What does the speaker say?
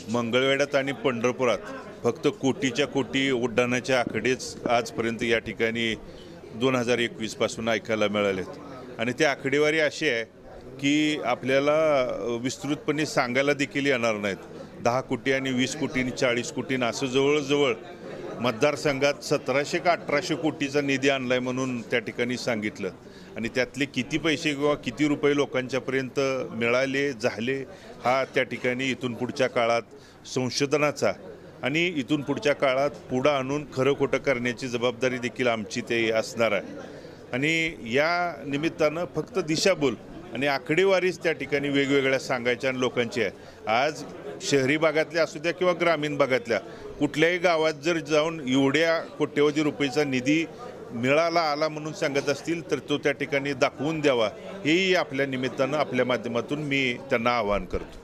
मंगळवेढ्यात आणि पंढरपुरात फक्त कोटीच्या कोटी उड्डाणाचे आकडेच आजपर्यंत या ठिकाणी 2021 पासून ऐकायला मिळालेत आणि ते आकडेवारी अशी आहे की आपल्याला विस्तृतपणे सांगायला देखील येणार नाहीत। 10 कोटी आणि 20 कोटी आणि 40 कोटी असं जवळजवळ मतदारसंघात 1700 का 1800 कोटीचा निधी आणलाय म्हणून त्या ठिकाणी सांगितलं आणि त्यातले किती पैसे किंवा किती रुपये लोकांच्यापर्यंत मिळाले झाले हा त्या ठिकाणी इथून पुढच्या काळात संशोधनाचा आणि इथून पुढच्या काळात पुढं आणून खरं खोटं करण्याची जबाबदारी देखील आमची ते असणार आहे आणि या निमित्तानं फक्त दिशाभूल आणि आकडेवारीच त्या ठिकाणी वेगवेगळ्या सांगायच्या आणि लोकांची आहे। आज शहरी भागातल्या असू द्या किंवा ग्रामीण भागातल्या कुठल्याही गावात जर जाऊन एवढ्या कोट्यवधी रुपयेचा निधी मिळाला आला म्हणून सांगत असतील तर तो त्या ठिकाणी दाखवून द्यावा हेही आपल्या निमित्तानं आपल्या माध्यमातून मी त्यांना आवाहन करतो।